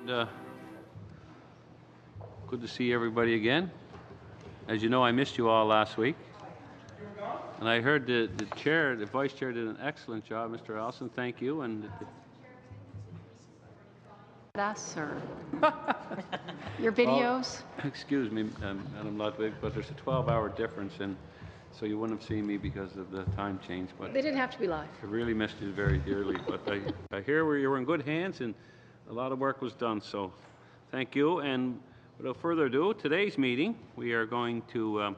Good to see everybody again. As you know, I missed you all last week. And I heard the vice chair did an excellent job, Mr. Allison. Thank you. And sir. Your videos? Well, excuse me, Madam Ludwig, but there's a 12-hour difference, and so you wouldn't have seen me because of the time change. But They didn't have to be live. I really missed you very dearly. But I hear you were in good hands, and a lot of work was done. So thank you. And without further ado, today's meeting, we are going to,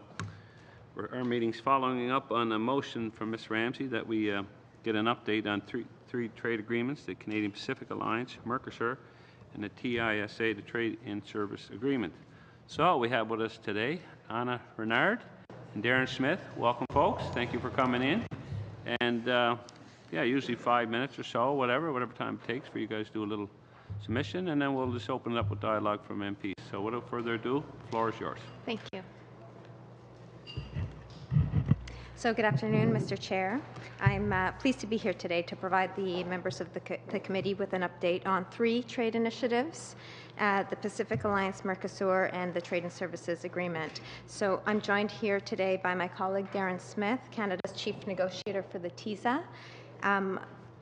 our meeting's following up on a motion from Ms. Ramsey that we get an update on three trade agreements, the Canadian Pacific Alliance, Mercosur, and the TISA, the Trade in Service Agreement. So we have with us today Anna Renard and Darren Smith. Welcome, folks. Thank you for coming in. And yeah, usually 5 minutes or so, whatever time it takes for you guys to do a little submission, and then we'll just open it up with dialogue from MPs. So without further ado, the floor is yours. Thank you. So good afternoon, Mr. Chair. I'm pleased to be here today to provide the members of the committee with an update on three trade initiatives, the Pacific Alliance, Mercosur, and the Trade and Services Agreement. So I'm joined here today by my colleague Darren Smith, Canada's Chief Negotiator for the TISA. I'm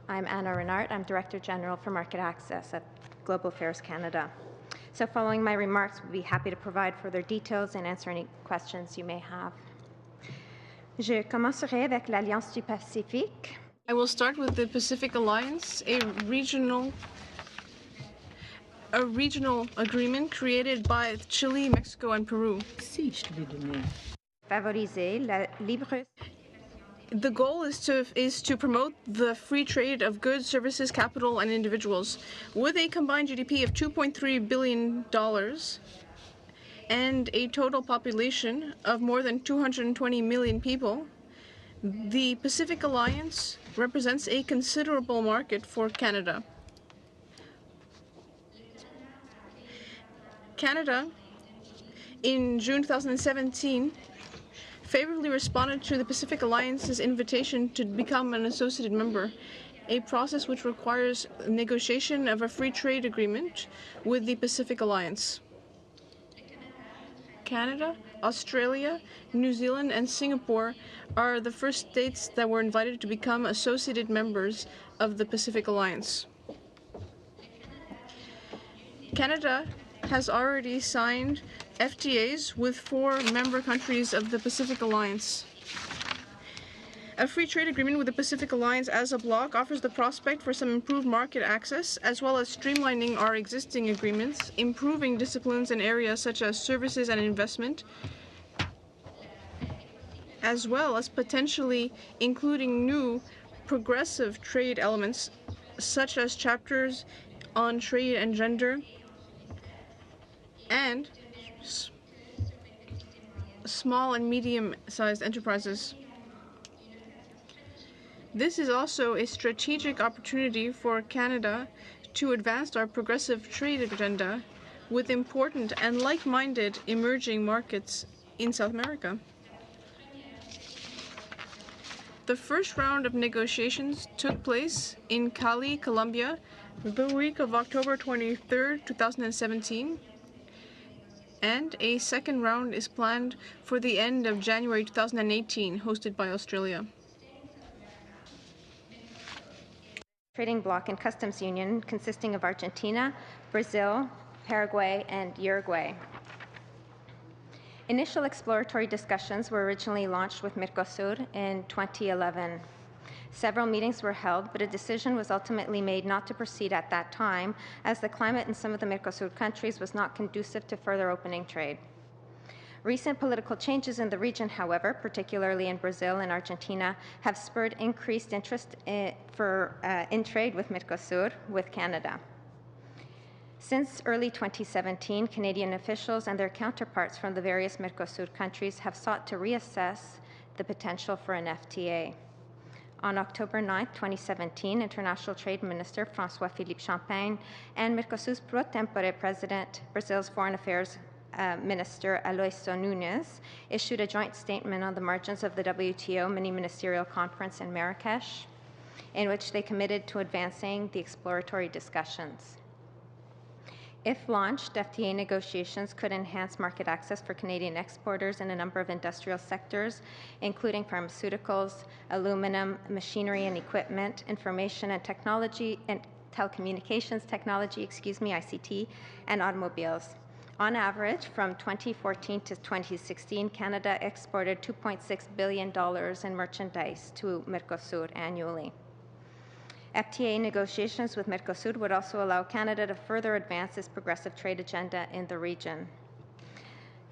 Anna Renard. I'm Director General for Market Access at Global Affairs Canada. So following my remarks, we'll be happy to provide further details and answer any questions you may have. Je commencerai avec l'Alliance du Pacifique. I will start with the Pacific Alliance, a regional agreement created by Chile, Mexico, and Peru. Favoriser la libre. The goal is to promote the free trade of goods, services, capital, and individuals. With a combined GDP of $2.3 billion and a total population of more than 220 million people, the Pacific Alliance represents a considerable market for Canada. Canada, in June 2017, favorably responded to the Pacific Alliance's invitation to become an associated member, a process which requires negotiation of a free trade agreement with the Pacific Alliance. Canada, Australia, New Zealand, and Singapore are the first states that were invited to become associated members of the Pacific Alliance. Canada has already signed FTAs with 4 member countries of the Pacific Alliance. A free trade agreement with the Pacific Alliance as a bloc offers the prospect for some improved market access, as well as streamlining our existing agreements, improving disciplines in areas such as services and investment, as well as potentially including new progressive trade elements, such as chapters on trade and gender, and small and medium-sized enterprises. This is also a strategic opportunity for Canada to advance our progressive trade agenda with important and like-minded emerging markets in South America. The first round of negotiations took place in Cali, Colombia, the week of October 23, 2017, and a second round is planned for the end of January 2018, hosted by Australia. Trading bloc and customs union consisting of Argentina, Brazil, Paraguay, and Uruguay. Initial exploratory discussions were originally launched with Mercosur in 2011. Several meetings were held, but a decision was ultimately made not to proceed at that time, as the climate in some of the Mercosur countries was not conducive to further opening trade. Recent political changes in the region, however, particularly in Brazil and Argentina, have spurred increased interest in trade with Mercosur with Canada. Since early 2017, Canadian officials and their counterparts from the various Mercosur countries have sought to reassess the potential for an FTA. On October 9, 2017, International Trade Minister François-Philippe Champagne and Mercosur's pro tempore president, Brazil's Foreign Affairs Minister Aloysio Nunes, issued a joint statement on the margins of the WTO mini-ministerial conference in Marrakesh, in which they committed to advancing the exploratory discussions. If launched, FTA negotiations could enhance market access for Canadian exporters in a number of industrial sectors, including pharmaceuticals, aluminum, machinery and equipment, information and technology, and telecommunications technology, ICT, and automobiles. On average, from 2014 to 2016, Canada exported $2.6 billion in merchandise to Mercosur annually. FTA negotiations with Mercosur would also allow Canada to further advance its progressive trade agenda in the region.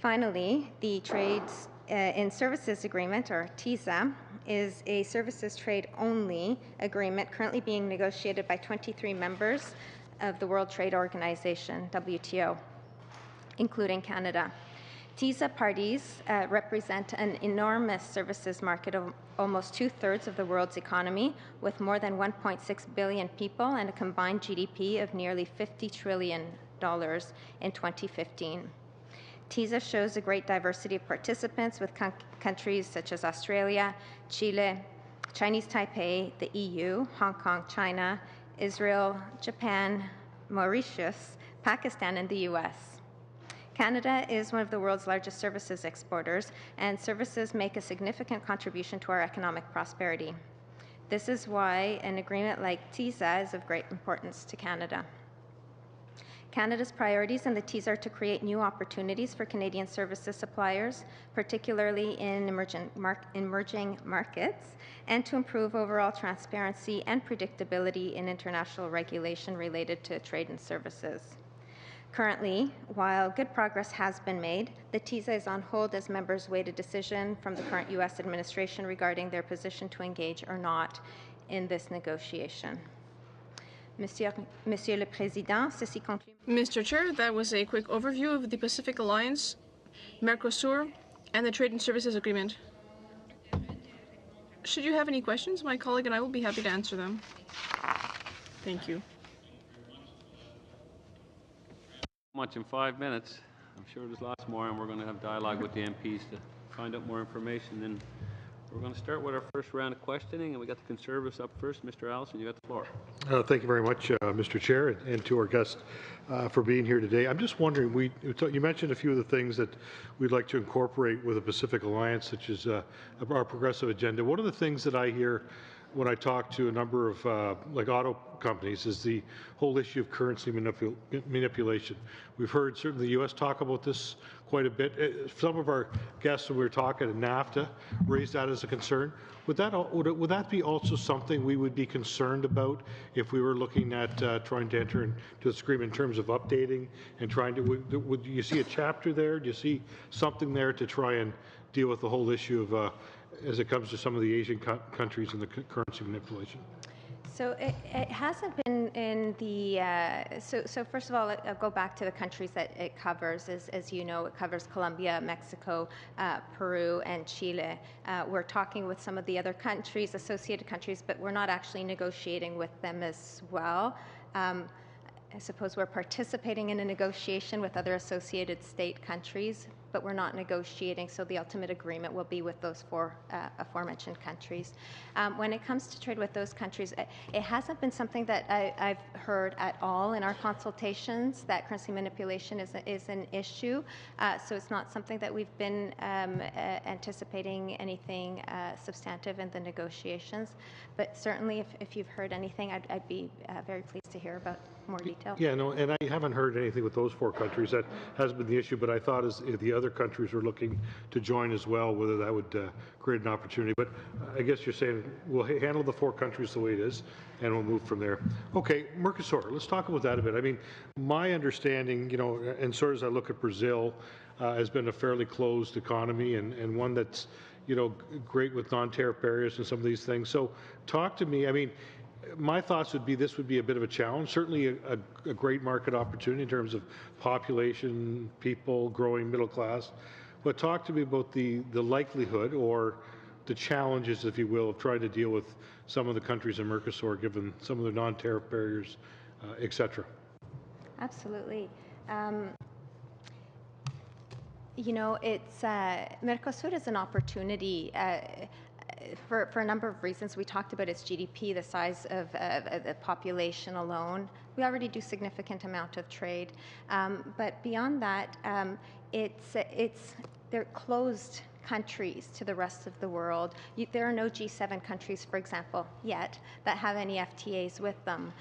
Finally, the Trades in Services Agreement, or TISA, is a services trade-only agreement currently being negotiated by 23 members of the World Trade Organization, WTO, including Canada. TISA parties represent an enormous services market of almost 2/3 of the world's economy, with more than 1.6 billion people and a combined GDP of nearly $50 trillion in 2015. TISA shows a great diversity of participants with countries such as Australia, Chile, Chinese Taipei, the EU, Hong Kong, China, Israel, Japan, Mauritius, Pakistan, and the US. Canada is one of the world's largest services exporters, and services make a significant contribution to our economic prosperity. This is why an agreement like TISA is of great importance to Canada. Canada's priorities in the TISA are to create new opportunities for Canadian services suppliers, particularly in emerging markets, and to improve overall transparency and predictability in international regulation related to trade and services. Currently, while good progress has been made, the TISA is on hold as members wait a decision from the current U.S. administration regarding their position to engage or not in this negotiation. Monsieur le Président, ceci conclut. Mr. Chair, that was a quick overview of the Pacific Alliance, Mercosur, and the Trade and Services Agreement. Should you have any questions, my colleague and I will be happy to answer them. Thank you. Much in 5 minutes. I'm sure there's lots more, and we're going to have dialogue with the MPs to find out more information. Then we're going to start with our first round of questioning, and we got the Conservatives up first. Mr. Allison, you got the floor. Thank you very much, Mr. Chair, and to our guest for being here today. I'm just wondering, you mentioned a few of the things that we'd like to incorporate with the Pacific Alliance, such as our progressive agenda. One of the things that I hear when I talk to a number of like auto companies is the whole issue of currency manipulation. We've heard certainly the U.S. talk about this quite a bit. Some of our guests when we were talking at NAFTA raised that as a concern. Would that be also something we would be concerned about if we were looking at trying to enter into this agreement in terms of updating and trying to, would you see a chapter there? Do you see something there to try and deal with the whole issue of as it comes to some of the Asian countries and the currency manipulation? So it hasn't been in the, so first of all, I'll go back to the countries that it covers. As you know, it covers Colombia, Mexico, Peru, and Chile. We're talking with some of the other countries, associated countries, but we're not actually negotiating with them as well. I suppose we're participating in a negotiation with other associated state countries, but we're not negotiating, so the ultimate agreement will be with those four aforementioned countries. When it comes to trade with those countries, it hasn't been something that I've heard at all in our consultations, that currency manipulation is an issue, so it's not something that we've been anticipating anything substantive in the negotiations, but certainly if you've heard anything, I'd be very pleased to hear about more detail. Yeah, no, and I haven't heard anything with those four countries. That has been the issue, but I thought as if the other countries were looking to join as well, whether that would create an opportunity. But I guess you're saying we'll handle the four countries the way it is, and we'll move from there. Okay, Mercosur, let's talk about that a bit. I mean, my understanding, you know, and sort of as I look at Brazil, has been a fairly closed economy and one that's, you know, great with non-tariff barriers and some of these things. So talk to me, I mean, my thoughts would be this would be a bit of a challenge, certainly a great market opportunity in terms of population, people, growing middle class. But talk to me about the likelihood or the challenges, if you will, of trying to deal with some of the countries in Mercosur, given some of the non-tariff barriers, et cetera. Absolutely. You know, it's Mercosur is an opportunity. for a number of reasons. We talked about its GDP, the size of the population alone. We already do significant amount of trade, but beyond that, they're closed countries to the rest of the world. There are no G7 countries, for example, yet that have any FTAs with them.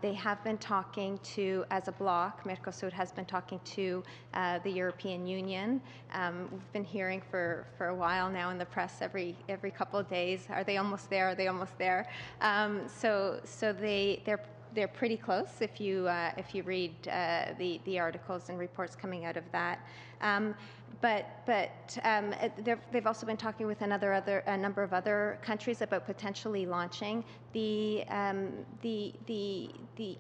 They have been talking to, as a bloc, Mercosur has been talking to the European Union. We've been hearing for a while now in the press every couple of days, are they almost there? Are they almost there? So they're pretty close if you read the articles and reports coming out of that. They've also been talking with a number of other countries about potentially launching. The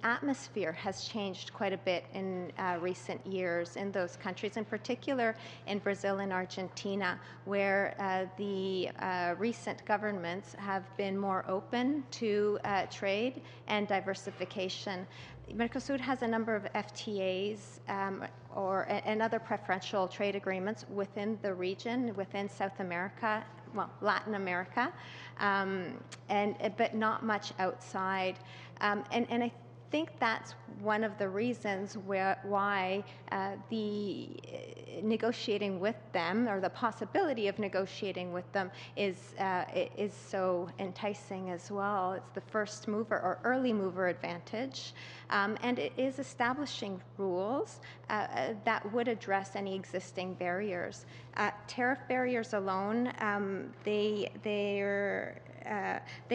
atmosphere has changed quite a bit in recent years in those countries, in particular in Brazil and Argentina, where the recent governments have been more open to trade and diversification. Mercosur has a number of FTAs and other preferential trade agreements within the region, within South America, well, Latin America, but not much outside. And I think that's one of the reasons why the negotiating with them, or the possibility of negotiating with them, is so enticing as well. It's the first mover or early mover advantage, and it is establishing rules that would address any existing barriers. Tariff barriers alone, they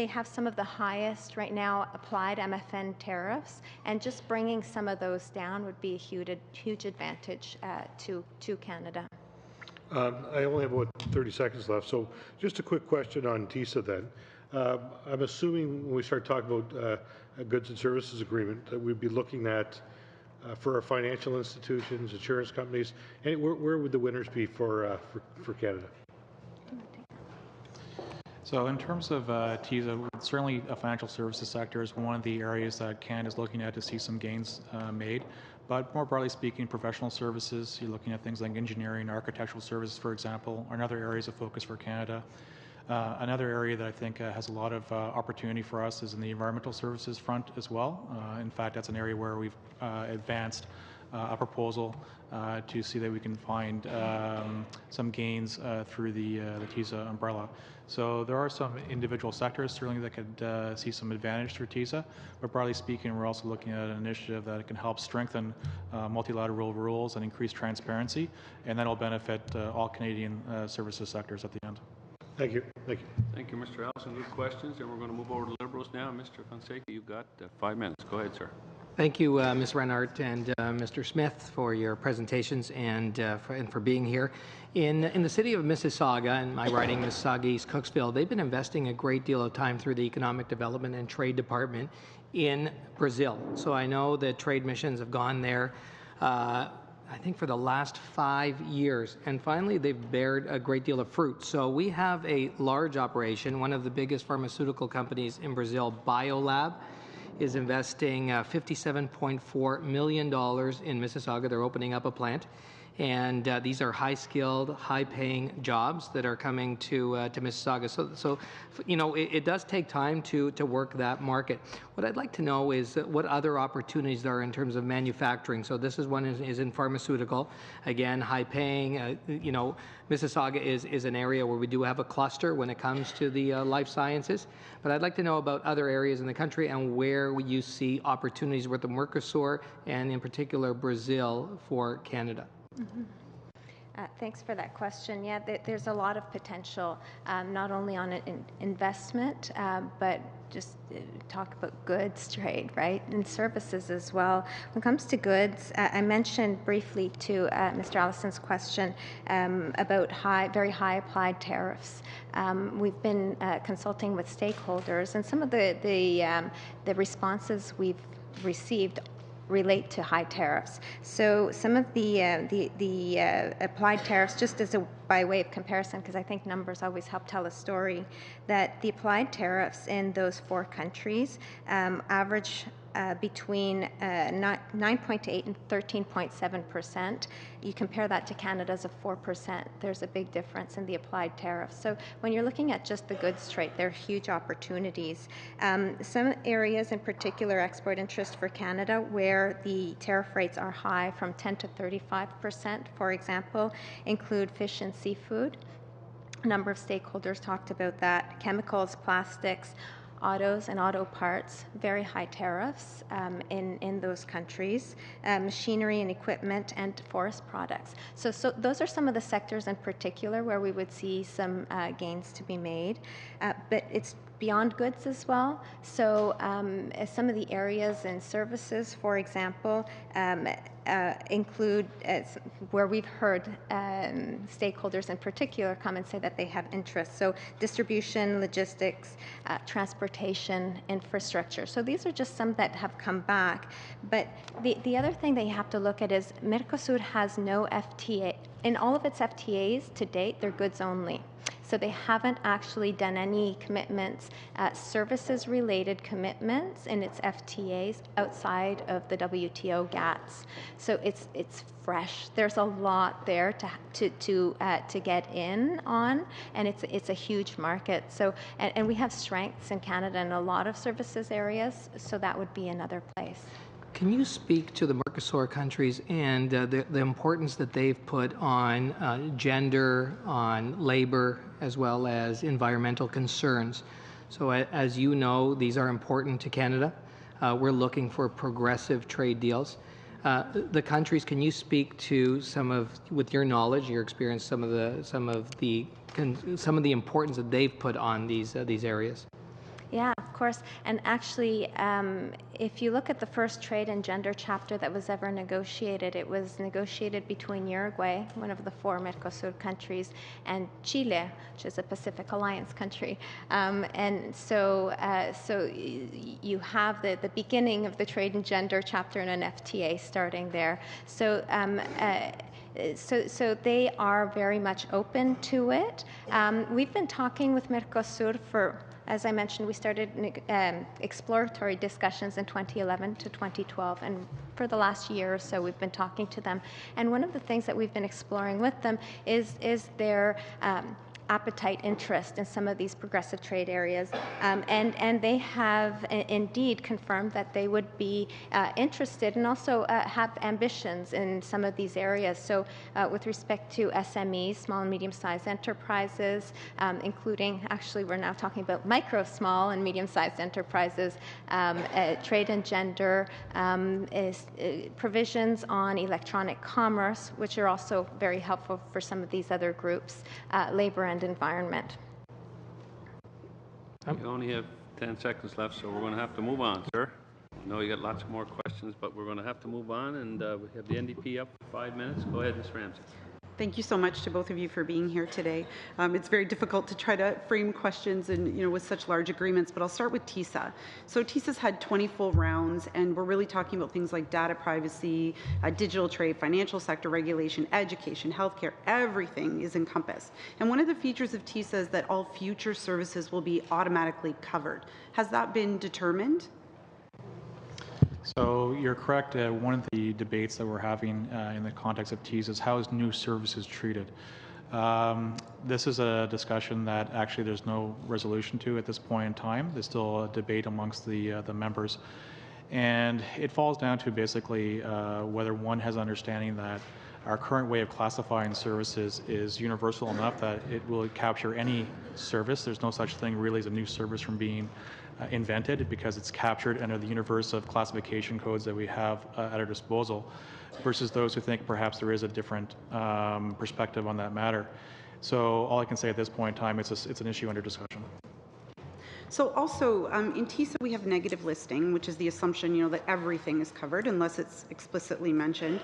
have some of the highest right now applied MFN tariffs, and just bringing some of those down would be a huge advantage to Canada. I only have about 30 seconds left, so just a quick question on TISA then. I'm assuming when we start talking about a goods and services agreement that we'd be looking at for our financial institutions, insurance companies, and where would the winners be for Canada? So in terms of TISA, certainly the financial services sector is one of the areas that Canada is looking at to see some gains made. But more broadly speaking, professional services, you're looking at things like engineering, architectural services, for example, are another areas of focus for Canada. Another area that I think has a lot of opportunity for us is in the environmental services front as well. In fact, that's an area where we've advanced a proposal to see that we can find some gains through the TISA umbrella. So there are some individual sectors certainly that could see some advantage through TISA, but broadly speaking, we're also looking at an initiative that can help strengthen multilateral rules and increase transparency, and that will benefit all Canadian services sectors at the end. Thank you. Thank you. Thank you, Mr. Allison. Good questions. And we're going to move over to Liberals now. Mr. Fonseca, you've got 5 minutes. Go ahead, sir. Thank you, Ms. Reinhardt and Mr. Smith, for your presentations and for being here. In the city of Mississauga, and my riding Mississauga East Cooksville, they've been investing a great deal of time through the Economic Development and Trade Department in Brazil. So I know that trade missions have gone there, I think, for the last 5 years, and finally they've bared a great deal of fruit. So we have a large operation. One of the biggest pharmaceutical companies in Brazil, Biolab, is investing $57.4 million in Mississauga. They're opening up a plant. And these are high-skilled, high-paying jobs that are coming to Mississauga. So you know, it does take time to work that market. What I'd like to know is what other opportunities there are in terms of manufacturing. So this is one is in pharmaceutical. Again, high-paying. You know, Mississauga is an area where we do have a cluster when it comes to the life sciences. But I'd like to know about other areas in the country and where you see opportunities with the Mercosur and, in particular, Brazil for Canada. Mm-hmm. Thanks for that question. Yeah, there's a lot of potential, not only on an investment, but just talk about goods trade, right, and services as well. When it comes to goods, I mentioned briefly to Mr. Allison's question about very high applied tariffs. We've been consulting with stakeholders, and some of the responses we've received relate to high tariffs. So some of the applied tariffs, just by way of comparison, because I think numbers always help tell a story, that the applied tariffs in those 4 countries average between 9.8 and 13.7%. You compare that to Canada's of 4%. There's a big difference in the applied tariffs. So when you're looking at just the goods trade, there are huge opportunities. Some areas in particular export interest for Canada where the tariff rates are high, from 10 to 35%, for example, include fish and seafood. A number of stakeholders talked about that. Chemicals, plastics, autos and auto parts, very high tariffs in those countries, machinery and equipment, and forest products. So those are some of the sectors in particular where we would see some gains to be made. But it's beyond goods as well. So some of the areas and services, for example, include where we've heard stakeholders in particular come and say that they have interest. So distribution, logistics, transportation, infrastructure. So these are just some that have come back. But the other thing that you have to look at is Mercosur has no FTA. In all of its FTAs to date, they're goods only. So they haven't actually done any commitments, services-related commitments in its FTAs outside of the WTO GATS. So it's fresh. There's a lot there to get in on, and it's a huge market. So and we have strengths in Canada in a lot of services areas. So that would be another place. Can you speak to the Mercosur countries and the importance that they've put on gender, on labor, as well as environmental concerns? So as you know, these are important to Canada. We're looking for progressive trade deals. The countries, can you speak to some of, with your knowledge, your experience, some of the importance that they've put on these areas? Yeah, of course. And actually, if you look at the first trade and gender chapter that was ever negotiated, it was negotiated between Uruguay, one of the 4 Mercosur countries, and Chile, which is a Pacific Alliance country. And so you have the beginning of the trade and gender chapter in an FTA starting there. So they are very much open to it. We've been talking with Mercosur for, as I mentioned, we started exploratory discussions in 2011 to 2012, and for the last year or so we've been talking to them. And one of the things that we've been exploring with them is their appetite, interest in some of these progressive trade areas, and they have indeed confirmed that they would be interested and also have ambitions in some of these areas. So with respect to SMEs, small and medium-sized enterprises, including, actually we're now talking about micro, small and medium-sized enterprises, trade and gender, provisions on electronic commerce, which are also very helpful for some of these other groups, labor and environment. You only have 10 seconds left, so we're going to have to move on, sir. I know you got lots more questions, but we're going to have to move on, and we have the NDP up for 5 minutes. Go ahead, Ms. Ramsey. Thank you so much to both of you for being here today. It's very difficult to try to frame questions and with such large agreements, but I'll start with TISA. So TISA's had 20 full rounds, and we're really talking about things like data privacy, digital trade, financial sector regulation, education, healthcare, everything is encompassed. And one of the features of TISA is that all future services will be automatically covered. Has that been determined? So you're correct. One of the debates that we're having in the context of TISA is how is new services treated. This is a discussion that actually there's no resolution to at this point in time. There's still a debate amongst the members. And it falls down to basically whether one has understanding that our current way of classifying services is universal enough that it will capture any service. There's no such thing really as a new service from being invented, because it's captured under the universe of classification codes that we have at our disposal, versus those who think perhaps there is a different perspective on that matter. So all I can say at this point in time, it's an issue under discussion. So also, in TISA, we have negative listing, which is the assumption, that everything is covered unless it's explicitly mentioned.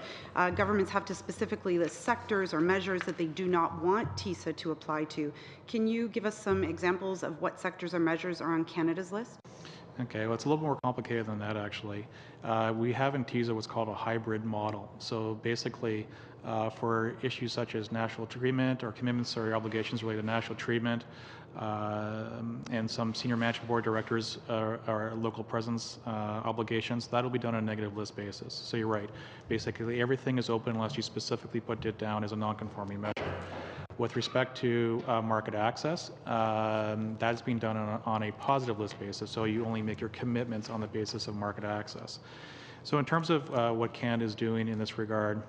Governments have to specifically list sectors or measures that they do not want TISA to apply to. Can you give us some examples of what sectors or measures are on Canada's list? Okay, well, it's a little more complicated than that, actually. We have in TISA what's called a hybrid model. So basically, for issues such as national treatment or commitments or obligations related to national treatment, and some senior management board directors or local presence obligations, that'll be done on a negative list basis. So you're right. Basically, everything is open unless you specifically put it down as a non-conforming measure. With respect to market access, that's being done on a positive list basis, so you only make your commitments on the basis of market access. So in terms of what Canada is doing in this regard,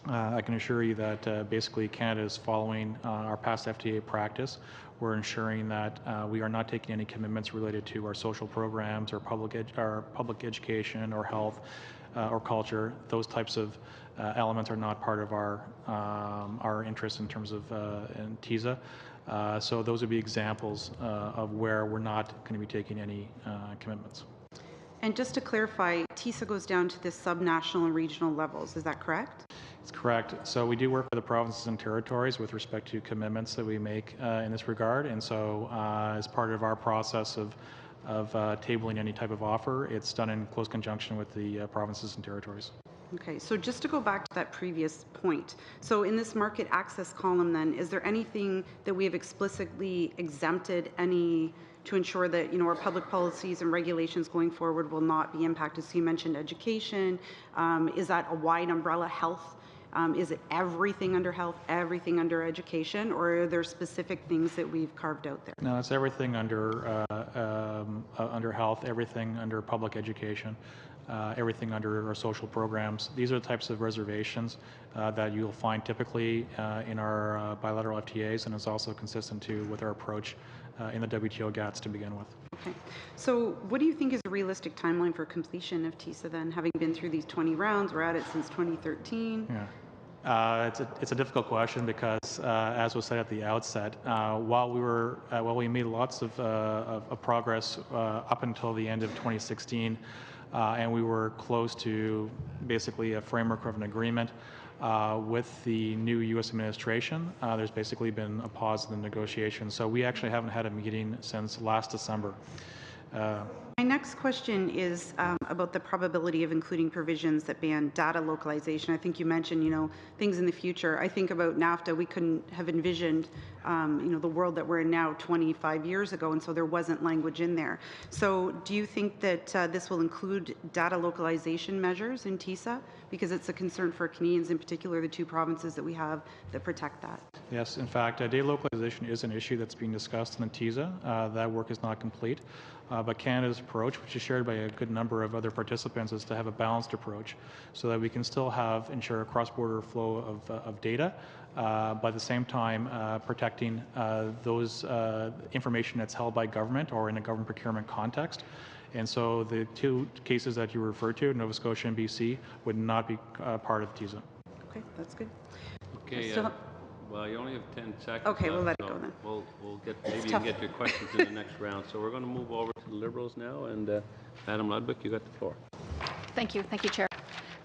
I can assure you that basically Canada is following our past FTA practice. We're ensuring that we are not taking any commitments related to our social programs or public education or health or culture. Those types of elements are not part of our interest in terms of in TISA. So those would be examples of where we're not going to be taking any commitments. And just to clarify, TISA goes down to the subnational and regional levels. Is that correct? It's correct. So we do work with the provinces and territories with respect to commitments that we make in this regard. And so as part of our process of tabling any type of offer, it's done in close conjunction with the provinces and territories. Okay, so just to go back to that previous point, so in this market access column then, is there anything that we have explicitly exempted any to ensure that, you know, our public policies and regulations going forward will not be impacted? So you mentioned education. Is that a wide umbrella? Health? Is it everything under health, everything under education, or are there specific things that we've carved out there? No, it's everything under health, everything under public education, everything under our social programs. These are the types of reservations that you'll find typically in our bilateral FTAs, and it's also consistent with our approach in the WTO GATS to begin with. Okay. So what do you think is a realistic timeline for completion of TISA then, having been through these 20 rounds? We're at it since 2013. Yeah. It's a difficult question because, as was said at the outset, while we made lots of progress up until the end of 2016, and we were close to basically a framework of an agreement with the new U.S. administration, there's basically been a pause in the negotiations. So we actually haven't had a meeting since last December. My next question is about the probability of including provisions that ban data localization. I think you mentioned, you know, things in the future. I think about NAFTA. We couldn't have envisioned, you know, the world that we're in now 25 years ago, and so there wasn't language in there. So do you think that this will include data localization measures in TISA? Because it's a concern for Canadians, in particular the two provinces that we have that protect that. Yes, in fact, data localization is an issue that's being discussed in the TISA. That work is not complete. But Canada's approach, which is shared by a good number of other participants, is to have a balanced approach so that we can still ensure a cross-border flow of data, but at the same time protecting those information that's held by government or in a government procurement context. And so the two cases that you referred to, Nova Scotia and BC, would not be part of TISA. Okay, that's good. Okay. Well, you only have 10 seconds. Okay, we'll let so it go then. We'll get, maybe you can get your questions in the next round. So we're going to move over to the Liberals now. And Madam Ludwig, you got the floor. Thank you. Thank you, Chair.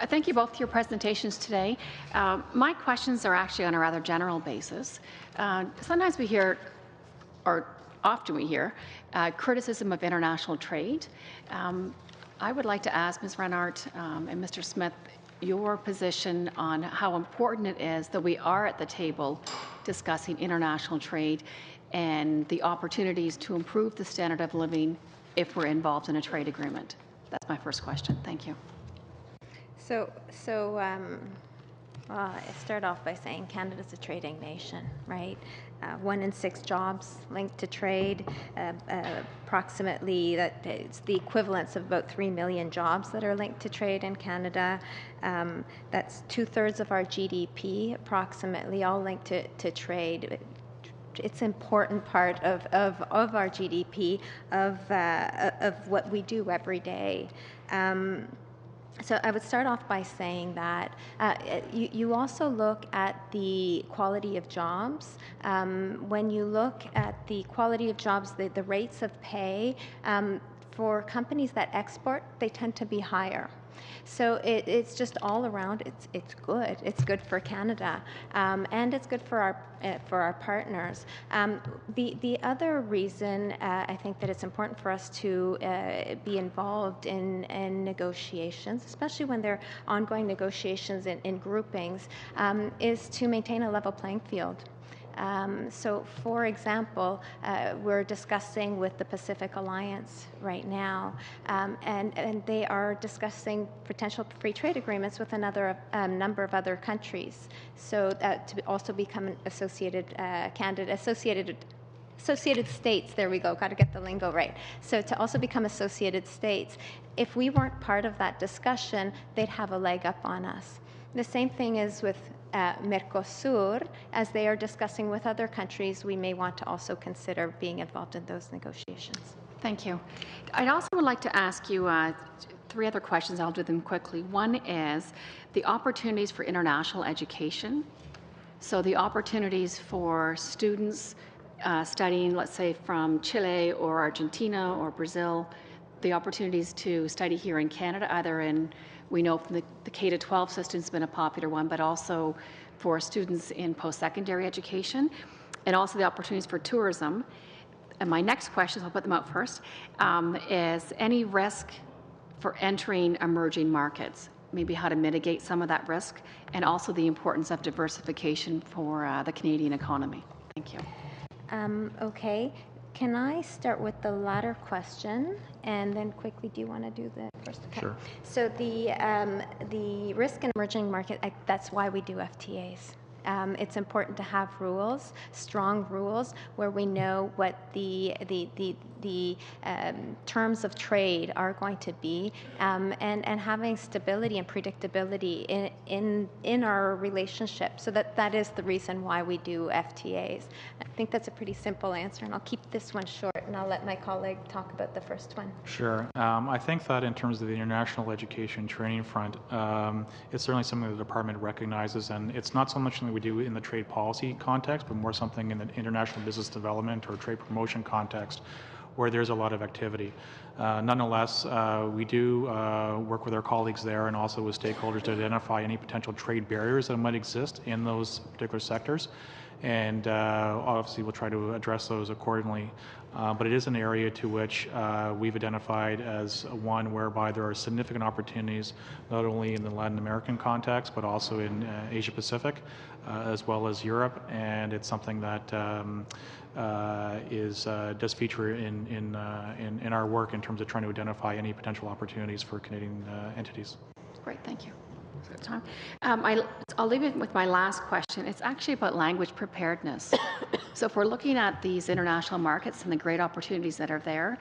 Thank you both for your presentations today. My questions are actually on a rather general basis. Sometimes we hear, or often we hear, criticism of international trade. I would like to ask Ms. Reinhart and Mr. Smith your position on how important it is that we are at the table discussing international trade and the opportunities to improve the standard of living if we're involved in a trade agreement. That's my first question. Thank you. I start off by saying Canada's a trading nation, right? 1 in 6 jobs linked to trade. Approximately, it's the equivalence of about 3 million jobs that are linked to trade in Canada. That's 2/3 of our GDP, approximately, all linked to trade. It's an important part of our GDP, of what we do every day. So I would start off by saying that you also look at the quality of jobs. When you look at the quality of jobs, the rates of pay for companies that export, they tend to be higher. So it's just all around, it's good. It's good for Canada, and it's good for our partners. The other reason I think that it's important for us to be involved in negotiations, especially when they're ongoing negotiations in groupings, is to maintain a level playing field. So, for example, we're discussing with the Pacific Alliance right now, and they are discussing potential free trade agreements with another number of other countries. So to also become an associated Associated States, there we go, got to get the lingo right. So to also become associated states, if we weren't part of that discussion, they'd have a leg up on us. The same thing is with Mercosur. As they are discussing with other countries, we may want to also consider being involved in those negotiations. Thank you. I'd also would like to ask you 3 other questions. I'll do them quickly. One is the opportunities for international education. So the opportunities for students studying, let's say, from Chile or Argentina or Brazil, the opportunities to study here in Canada, either in, we know from the K-12 system has been a popular one, but also for students in post-secondary education, and also the opportunities for tourism. And my next question, I'll put them out first, is any risk for entering emerging markets, maybe how to mitigate some of that risk, and also the importance of diversification for the Canadian economy. Thank you. Okay. Can I start with the latter question, and then quickly, do you want to do the first? Okay. Sure. So the risk in emerging market, that's why we do FTAs. It's important to have rules, strong rules, where we know what the terms of trade are going to be, and having stability and predictability in our relationship. So that is the reason why we do FTAs. I think that's a pretty simple answer, and I'll keep this one short, and I'll let my colleague talk about the first one. Sure. I think that in terms of the international education training front, it's certainly something the department recognizes, and it's not so much something we do in the trade policy context, but more something in the international business development or trade promotion context, where there's a lot of activity. Nonetheless, we do work with our colleagues there and also with stakeholders to identify any potential trade barriers that might exist in those particular sectors. And obviously we'll try to address those accordingly. But it is an area to which we've identified as one whereby there are significant opportunities, not only in the Latin American context, but also in Asia Pacific, as well as Europe. And it's something that does feature in our work in terms of trying to identify any potential opportunities for Canadian entities. Great, thank you. Time. I'll leave it with my last question. It's actually about language preparedness. So if we're looking at these international markets and the great opportunities that are there,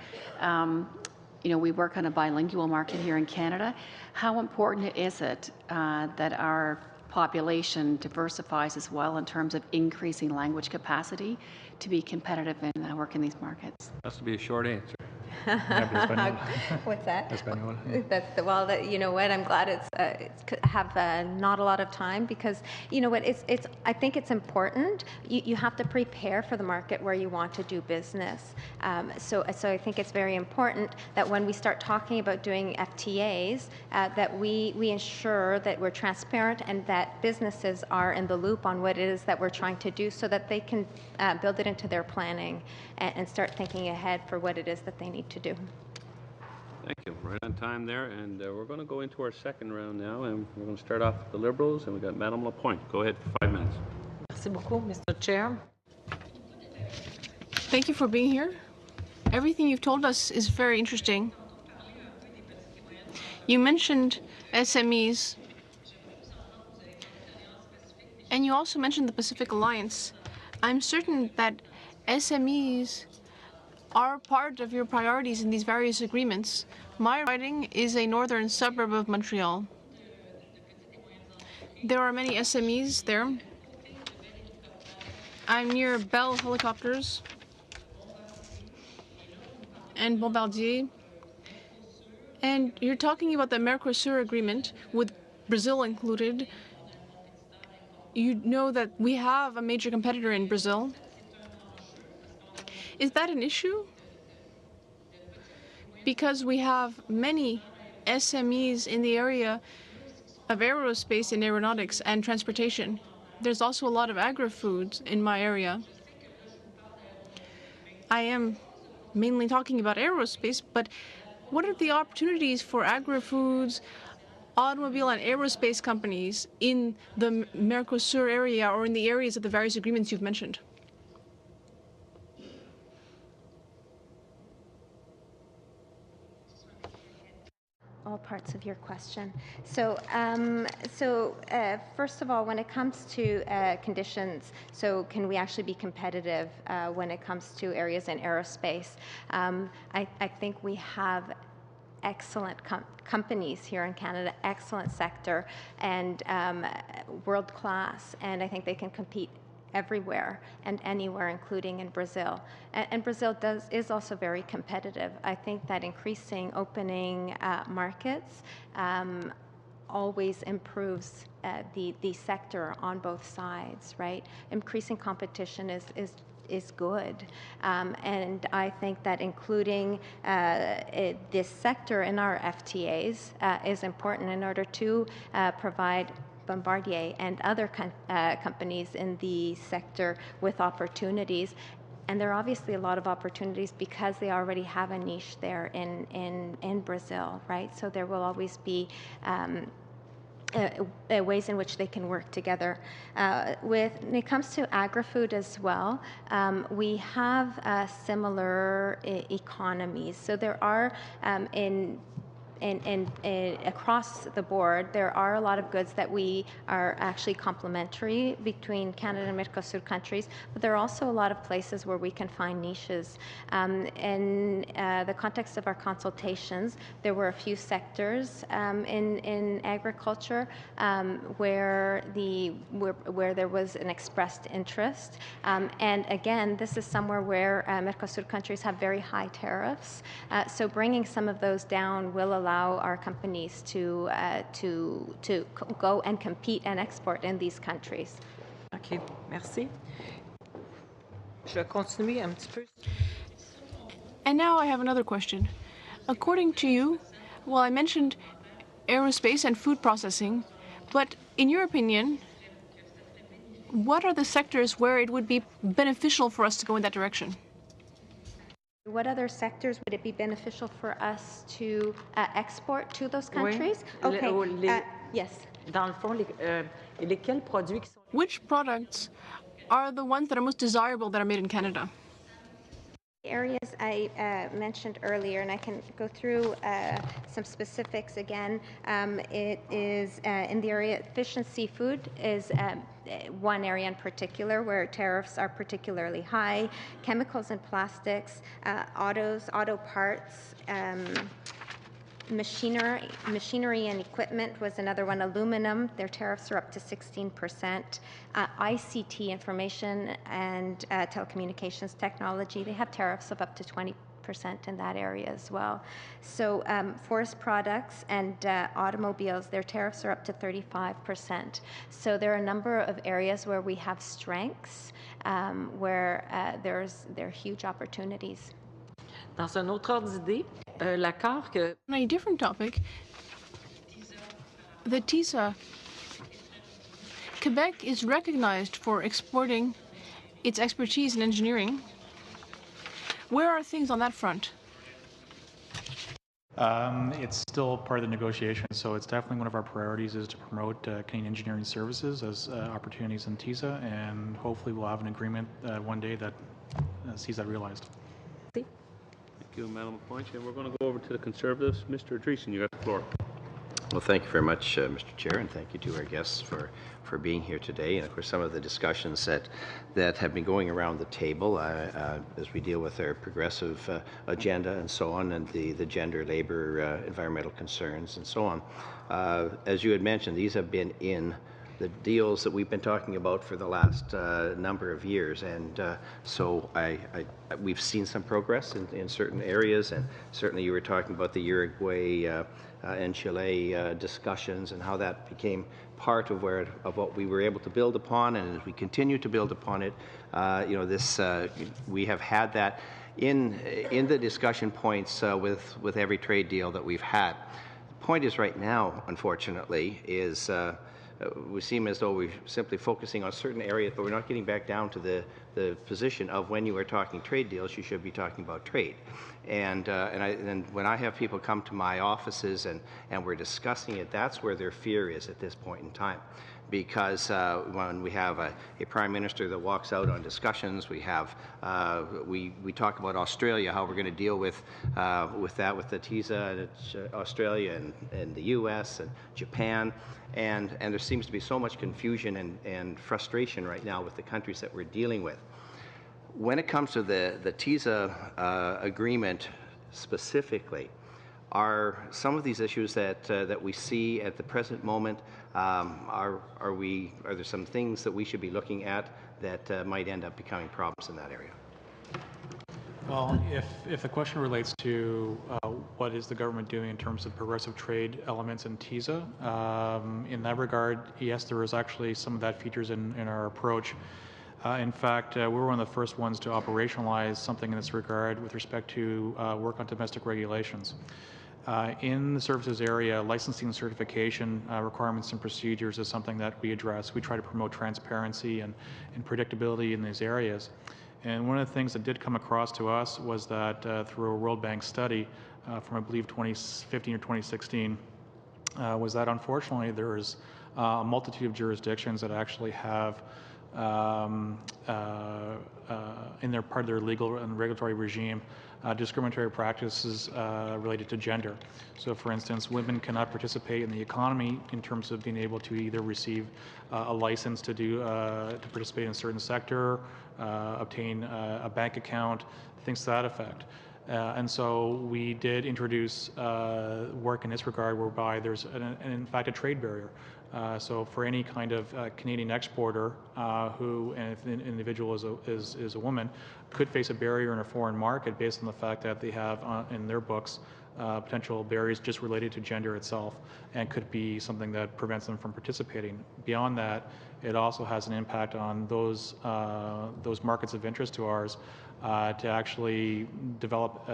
we work on a bilingual market here in Canada. How important is it that our population diversifies as well in terms of increasing language capacity to be competitive and work in these markets? Has to be a short answer. What's that? Espanol. You know what? I'm glad it's have not a lot of time, because you know what? It's. I think it's important. You have to prepare for the market where you want to do business. So I think it's very important that when we start talking about doing FTAs, that we ensure that we're transparent and that businesses are in the loop on what it is that we're trying to do, so that they can build it into their planning and start thinking ahead for what it is that they need to do. Thank you. Right on time there. And we're going to go into our second round now, and we're going to start off with the Liberals, and we've got Madame Lapointe. Go ahead for 5 minutes. Merci beaucoup, Mr. Chair. Thank you for being here. Everything you've told us is very interesting. You mentioned SMEs, and you also mentioned the Pacific Alliance. I'm certain that SMEs are part of your priorities in these various agreements. My riding is a northern suburb of Montreal. There are many SMEs there. I'm near Bell Helicopters and Bombardier. And you're talking about the Mercosur agreement, with Brazil included. You know that we have a major competitor in Brazil. Is that an issue? Because we have many SMEs in the area of aerospace and aeronautics and transportation. There's also a lot of agri-foods in my area. I am mainly talking about aerospace, but what are the opportunities for agri-foods, automobile and aerospace companies in the Mercosur area or in the areas of the various agreements you've mentioned? All parts of your question. So, first of all, when it comes to conditions, so can we actually be competitive when it comes to areas in aerospace? I think we have excellent companies here in Canada, excellent sector, and world class, and I think they can compete everywhere and anywhere, including in Brazil. And Brazil is also very competitive. I think that increasing opening markets always improves the sector on both sides, right? Increasing competition is good. And I think that including this sector in our FTAs is important in order to provide Bombardier and other companies in the sector with opportunities. And there are obviously a lot of opportunities because they already have a niche there in Brazil, right? So there will always be ways in which they can work together. When it comes to agri-food as well, we have similar economies. So there are across the board, there are a lot of goods that we are actually complementary between Canada and Mercosur countries, but there are also a lot of places where we can find niches. In the context of our consultations, there were a few sectors in agriculture where there was an expressed interest. And again, this is somewhere where Mercosur countries have very high tariffs. So bringing some of those down will allow our companies to go and compete and export in these countries. OK, merci. Je continue un petit peu. And now I have another question. According to you, well, I mentioned aerospace and food processing, but in your opinion, what are the sectors where it would be beneficial for us to go in that direction? What other sectors would it be beneficial for us to export to those countries? Oui. Okay. Yes. Dans le fond, lesquels produits qui sont... Which products are the ones that are most desirable that are made in Canada? The areas I mentioned earlier, and I can go through some specifics again. It is in the area, fish and seafood is one area in particular where tariffs are particularly high. Chemicals and plastics, auto parts, machinery and equipment was another one. Aluminum, their tariffs are up to 16%. ICT, information and telecommunications technology, they have tariffs of up to 20% in that area as well. So forest products and automobiles, their tariffs are up to 35%. So there are a number of areas where we have strengths, where there are huge opportunities. Dans un autre ordre d'idée, l'accord que... On a different topic, the TISA, Quebec is recognized for exporting its expertise in engineering. Where are things on that front? It's still part of the negotiation, so it's definitely one of our priorities is to promote Canadian engineering services as opportunities in TISA, and hopefully we'll have an agreement one day that sees that realized. Thank you, Madam Lapointe. And we're going to go over to the Conservatives. Mr. Dreesen, you got the floor. Well, thank you very much, Mr. Chair, and thank you to our guests for being here today. And of course, some of the discussions that have been going around the table as we deal with our progressive agenda and so on, and the gender, labor, environmental concerns and so on. As you had mentioned, these have been in the deals that we've been talking about for the last number of years, and so we've seen some progress in certain areas, and certainly you were talking about the Uruguay and Chile discussions and how that became part of what we were able to build upon, and as we continue to build upon it, we have had that in the discussion points with every trade deal that we've had. point is right now, unfortunately, is we seem as though we're simply focusing on certain areas, but we're not getting back down to the position of when you are talking trade deals, you should be talking about trade. And when I have people come to my offices and we're discussing it, that's where their fear is at this point in time. Because when we have a prime minister that walks out on discussions, we talk about Australia, how we're going to deal with that, with the TISA, Australia and the U.S. and Japan, and there seems to be so much confusion and frustration right now with the countries that we're dealing with. When it comes to the TISA agreement specifically, are some of these issues that we see at the present moment, are there some things that we should be looking at that might end up becoming problems in that area? Well, if the question relates to what is the government doing in terms of progressive trade elements in TISA, in that regard, yes, there is actually some of that features in our approach. In fact, we were one of the first ones to operationalize something in this regard with respect to work on domestic regulations. In the services area, licensing and certification requirements and procedures is something that we address. We try to promote transparency and predictability in these areas. And one of the things that did come across to us was that through a World Bank study from, I believe, 2015 or 2016, was that unfortunately there is a multitude of jurisdictions that actually have in their part of their legal and regulatory regime discriminatory practices related to gender. So, for instance, women cannot participate in the economy in terms of being able to either receive a license to participate in a certain sector, obtain a bank account, things to that effect. And so we did introduce work in this regard whereby there's, in fact, a trade barrier. So for any kind of Canadian exporter who, and if an individual is a woman, could face a barrier in a foreign market based on the fact that they have in their books potential barriers just related to gender itself, and could be something that prevents them from participating. Beyond that, it also has an impact on those markets of interest to ours to actually develop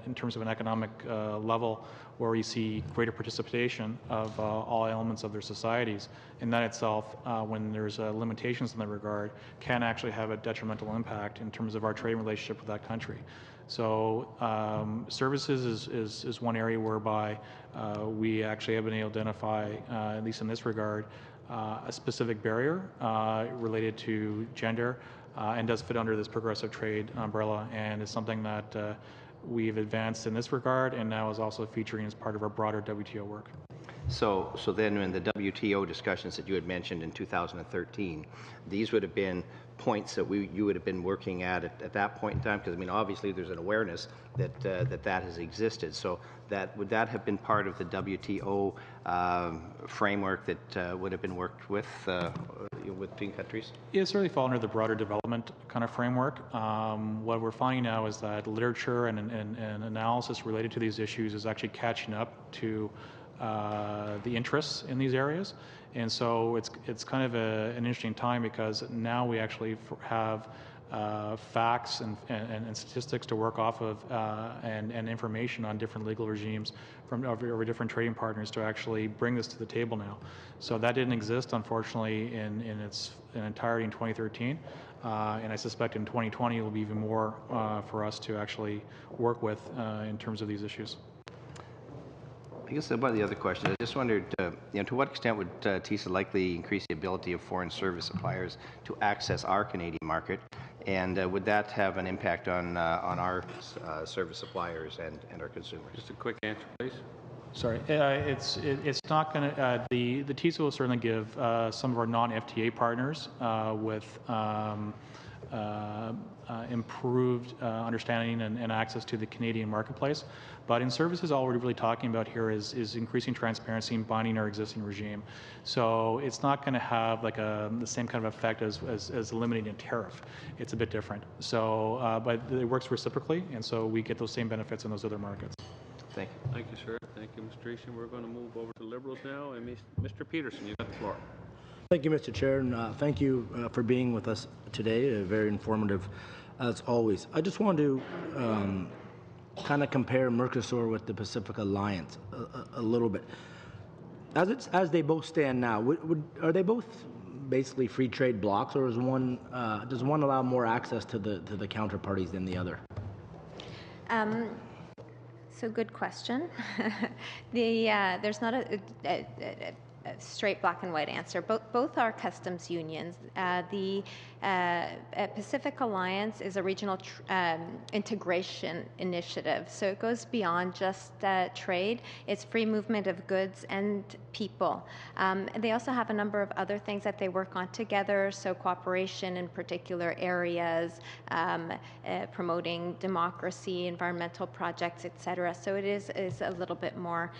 in terms of an economic level where we see greater participation of all elements of their societies. And that itself, when there's limitations in that regard, can actually have a detrimental impact in terms of our trade relationship with that country. So services is one area whereby we actually have been able to identify, at least in this regard, a specific barrier related to gender and does fit under this progressive trade umbrella, and is something that we've advanced in this regard and now is also featuring as part of our broader WTO work. So then in the WTO discussions that you had mentioned in 2013, these would have been points that you would have been working at that point in time? Because, I mean, obviously there's an awareness that that has existed. So would that have been part of the WTO framework that would have been worked with between countries? It certainly falls under the broader development kind of framework. What we're finding now is that literature and analysis related to these issues is actually catching up to the interests in these areas. And so it's kind of an interesting time, because now we actually have facts and statistics to work off of and information on different legal regimes from over different trading partners to actually bring this to the table now. So that didn't exist, unfortunately, in its entirety in 2013. And I suspect in 2020 it will be even more for us to actually work with in terms of these issues. I guess one of the other questions, I just wondered, to what extent would TISA likely increase the ability of foreign service suppliers to access our Canadian market, and would that have an impact on our service suppliers and our consumers? Just a quick answer, please. Sorry, it's not going to. The TISA will certainly give some of our non-FTA partners with improved understanding and access to the Canadian marketplace. But in services, all we're really talking about here is increasing transparency and binding our existing regime. So it's not going to have like the same kind of effect as eliminating a tariff. It's a bit different. So, but it works reciprocally, and so we get those same benefits in those other markets. Thank you. Thank you, sir. Thank you, Mr. Easton. We're going to move over to Liberals now, and Mr. Peterson, you got the floor. Thank you, Mr. Chair, and thank you for being with us today. Very informative, as always. I just wanted to kind of compare Mercosur with the Pacific Alliance a little bit. As they both stand now, are they both basically free trade blocs, or does one allow more access to the counterparties than the other? So good question. There's not a straight black and white answer. Both are customs unions. The Pacific Alliance is a regional integration initiative, so it goes beyond just trade. It's free movement of goods and people. They also have a number of other things that they work on together, so cooperation in particular areas, promoting democracy, environmental projects, etc. So it is a little bit more.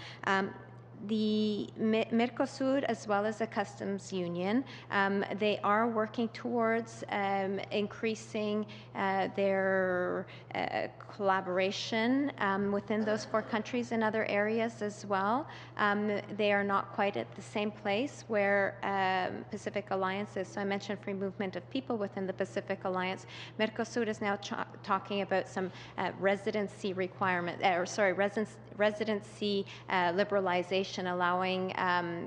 The Mercosur, as well as the customs union, they are working towards increasing their collaboration within those 4 countries in other areas as well. They are not quite at the same place where Pacific Alliance is. So I mentioned free movement of people within the Pacific Alliance. Mercosur is now talking about some residency liberalization, allowing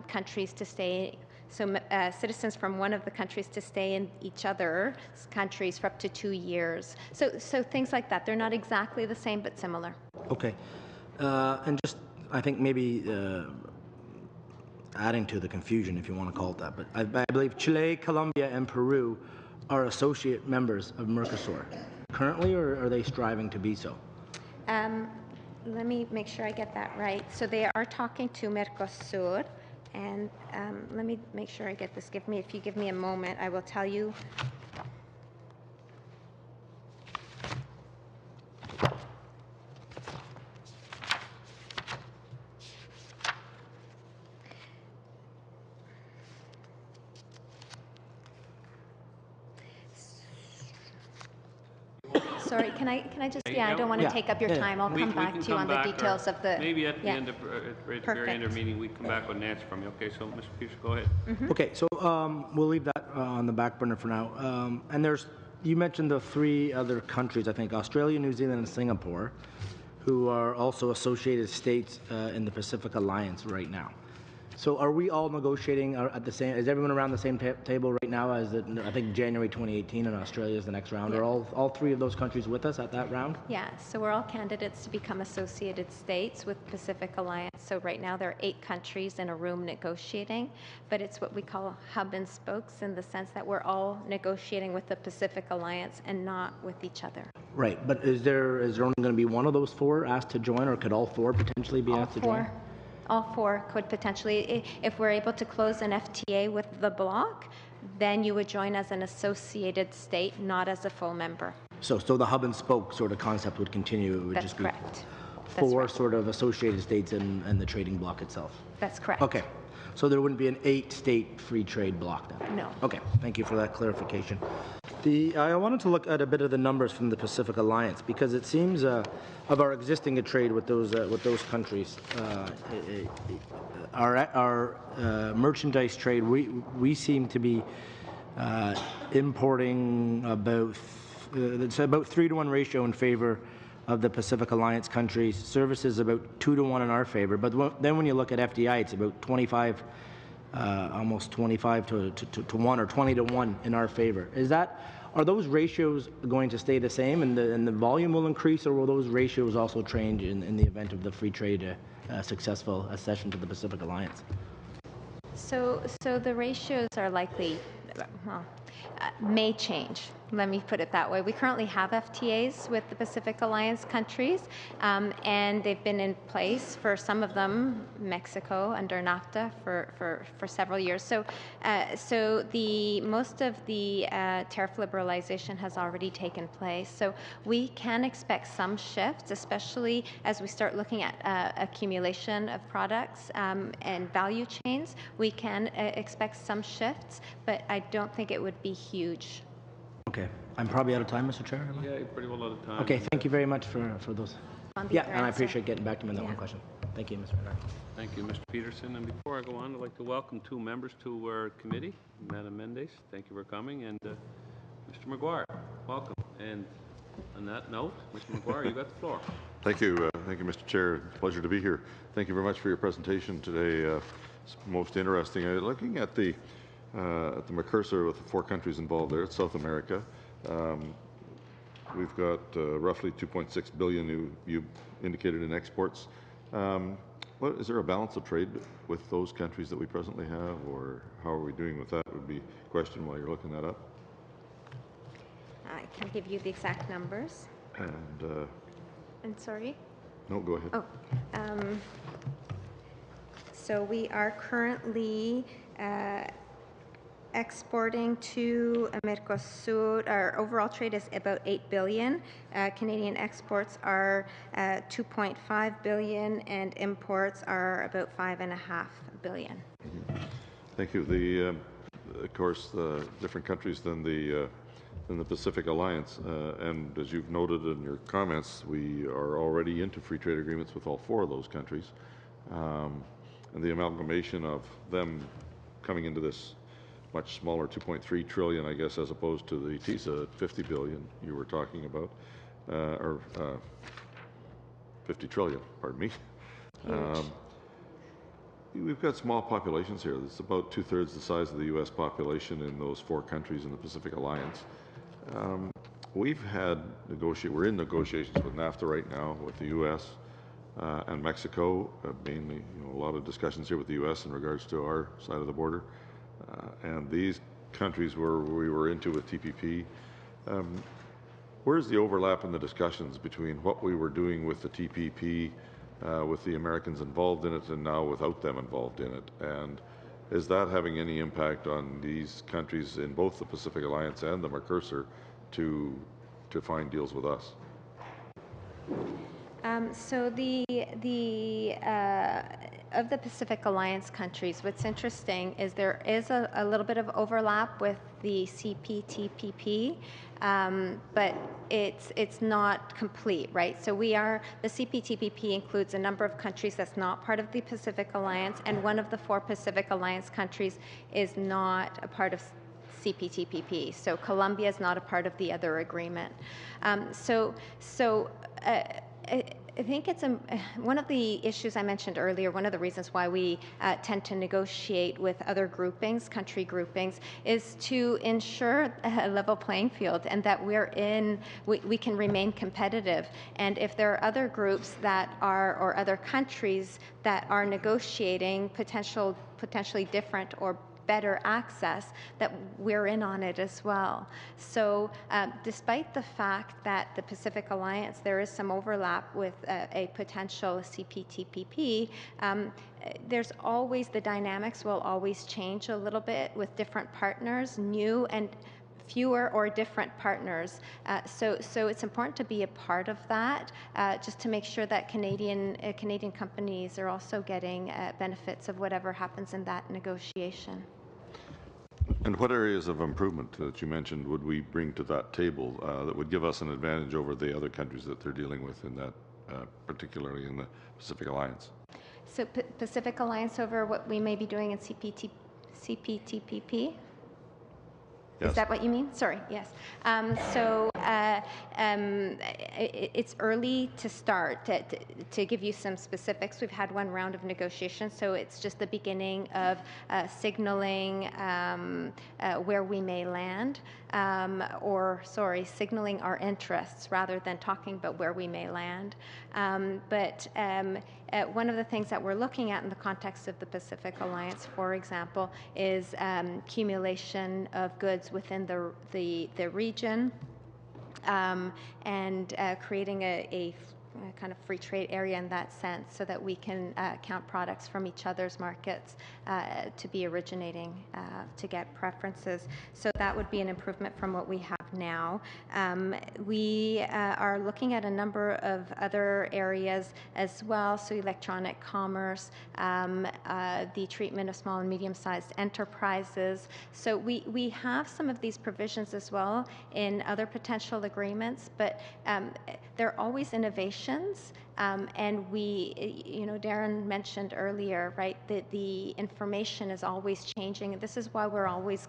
countries to stay, citizens from one of the countries to stay in each other's countries for up to 2 years. So things like that. They're not exactly the same, but similar. Okay. And just, I think maybe adding to the confusion, if you want to call it that, but I believe Chile, Colombia, and Peru are associate members of Mercosur currently, or are they striving to be so? Let me make sure I get that right. So they are talking to Mercosur, and let me make sure I get this. If you give me a moment, I will tell you. Sorry, can I just, I don't want to take up your time. I'll come back to you on the details of the... Maybe at the end of, at the very end of the meeting, we come back with an answer from you. Okay, so Mr. Peters, go ahead. Okay, so we'll leave that on the back burner for now. And you mentioned the 3 other countries, I think, Australia, New Zealand, and Singapore, who are also associated states in the Pacific Alliance right now. So are we all negotiating at the same, is everyone around the same table right now as I think January 2018, and Australia is the next round? Yeah. Are all 3 of those countries with us at that round? Yeah, so we're all candidates to become associated states with Pacific Alliance. So right now there are 8 countries in a room negotiating, but it's what we call hub and spokes, in the sense that we're all negotiating with the Pacific Alliance and not with each other. Right, but is there only going to be one of those 4 asked to join, or could all 4 potentially be asked to join? All 4 could potentially, if we're able to close an FTA with the bloc, then you would join as an associated state, not as a full member. So the hub and spoke sort of concept would continue. It would That's just correct. be 4 sort of associated states and the trading bloc itself. That's correct. Okay. So there wouldn't be an 8-state free trade bloc then? No. Okay. Thank you for that clarification. I wanted to look at a bit of the numbers from the Pacific Alliance, because it seems of our existing trade with those countries, our merchandise trade, we seem to be importing it's about 3-to-1 ratio in favor of the Pacific Alliance countries. Services about 2-to-1 in our favor. But then when you look at FDI, it's about 25, almost 25 to 1, or 20-to-1 in our favor. Are those ratios going to stay the same, and the volume will increase, or will those ratios also change in the event of the free trade successful accession to the Pacific Alliance? So the ratios are likely, may change. Let me put it that way. We currently have FTAs with the Pacific Alliance countries, and they've been in place for some of them, Mexico under NAFTA, for several years. So the most of the tariff liberalization has already taken place. So we can expect some shifts, especially as we start looking at accumulation of products and value chains. We can expect some shifts, but I don't think it would be huge. Okay. I'm probably out of time, Mr. Chair. Yeah, you're pretty well out of time. Okay, thank you very much for those. Yeah, and I appreciate getting back to me on that one question. Thank you, Mr. Renard. Thank you, Mr. Peterson. And before I go on, I'd like to welcome 2 members to our committee. Madam Mendes, thank you for coming, and Mr. McGuire, welcome. And on that note, Mr. McGuire, you got the floor. Thank you, Mr. Chair. Pleasure to be here. Thank you very much for your presentation today. It's most interesting. Looking at the Mercosur with the 4 countries involved there, it's South America. We've got roughly 2.6 billion you indicated in exports. Is there a balance of trade with those countries that we presently have, or how are we doing with that? Would be a question while you're looking that up. I can give you the exact numbers. And sorry? No, go ahead. Oh, so we are currently exporting to Mercosur. Our overall trade is about 8 billion. Canadian exports are 2.5 billion, and imports are about 5.5 billion. Thank you. Of course, the different countries than the Pacific Alliance, and as you've noted in your comments, we are already into free trade agreements with all 4 of those countries, and the amalgamation of them coming into this much smaller 2.3 trillion, I guess, as opposed to the TISA 50 billion you were talking about, or 50 trillion, pardon me. We've got small populations here. It's about 2/3 the size of the U.S. population in those 4 countries in the Pacific Alliance. We're in negotiations with NAFTA right now with the U.S. And Mexico, mainly. A lot of discussions here with the U.S. in regards to our side of the border. And these countries where we were into with TPP, where's the overlap in the discussions between what we were doing with the TPP, with the Americans involved in it, and now without them involved in it? And is that having any impact on these countries in both the Pacific Alliance and the Mercosur to find deals with us? So of the Pacific Alliance countries, what's interesting is there is a little bit of overlap with the CPTPP, but it's not complete, right? So the CPTPP includes a number of countries that's not part of the Pacific Alliance, and one of the 4 Pacific Alliance countries is not a part of CPTPP. So Colombia is not a part of the other agreement. I think it's one of the issues I mentioned earlier, one of the reasons why we tend to negotiate with other groupings, country groupings, is to ensure a level playing field and that we can remain competitive. And if there are other groups or other countries that are negotiating potentially different or better access, that we're in on it as well. So despite the fact that the Pacific Alliance, there is some overlap with a potential CPTPP, there's always, the dynamics will always change a little bit with different partners, new and fewer or different partners. So it's important to be a part of that, just to make sure that Canadian companies are also getting benefits of whatever happens in that negotiation. And what areas of improvement that you mentioned would we bring to that table that would give us an advantage over the other countries that they're dealing with in that, particularly in the Pacific Alliance? So Pacific Alliance over what we may be doing in CPTPP? Yes. Is that what you mean? Sorry, yes. It's early to start. To give you some specifics, we've had 1 round of negotiations, so it's just the beginning of signaling where we may land, signaling our interests rather than talking about where we may land. But one of the things that we're looking at in the context of the Pacific Alliance, for example, is accumulation of goods within the region, and creating a kind of free trade area in that sense, so that we can count products from each other's markets to be originating, to get preferences. So that would be an improvement from what we have now. We are looking at a number of other areas as well, so electronic commerce, the treatment of small and medium-sized enterprises. So we have some of these provisions as well in other potential agreements, but there are always innovations innovations. And Darren mentioned earlier, right, that the information is always changing. This is why we're always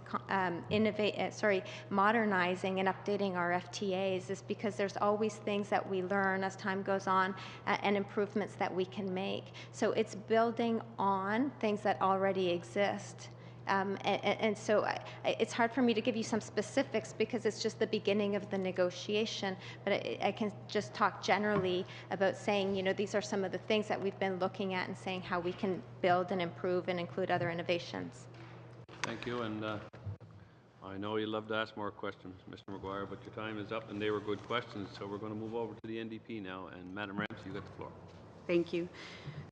modernizing and updating our FTAs, is because there's always things that we learn as time goes on and improvements that we can make. So it's building on things that already exist. And so it's hard for me to give you some specifics because it's just the beginning of the negotiation, but I can just talk generally about saying, these are some of the things that we've been looking at and saying how we can build and improve and include other innovations. Thank you, and I know you'd love to ask more questions, Mr. Maguire, but your time is up and they were good questions, so we're going to move over to the NDP now, and Madam Ramsey, you got the floor. Thank you.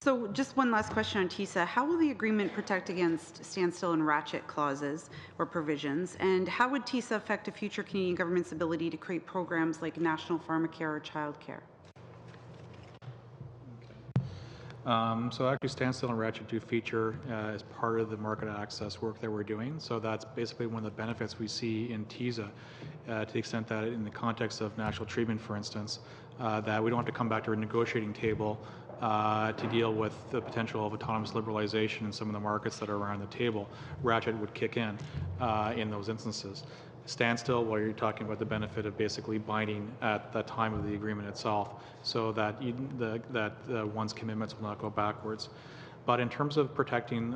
So just one last question on TISA. How will the agreement protect against standstill and ratchet clauses or provisions? And how would TISA affect a future Canadian government's ability to create programs like National Pharmacare or Childcare? So actually standstill and ratchet do feature as part of the market access work that we're doing. So that's basically one of the benefits we see in TISA to the extent that in the context of national treatment, for instance, that we don't have to come back to a negotiating table to deal with the potential of autonomous liberalization in some of the markets that are around the table. Ratchet would kick in those instances. Standstill, where you're talking about the benefit of basically binding at the time of the agreement itself, so that one's commitments will not go backwards. But in terms of protecting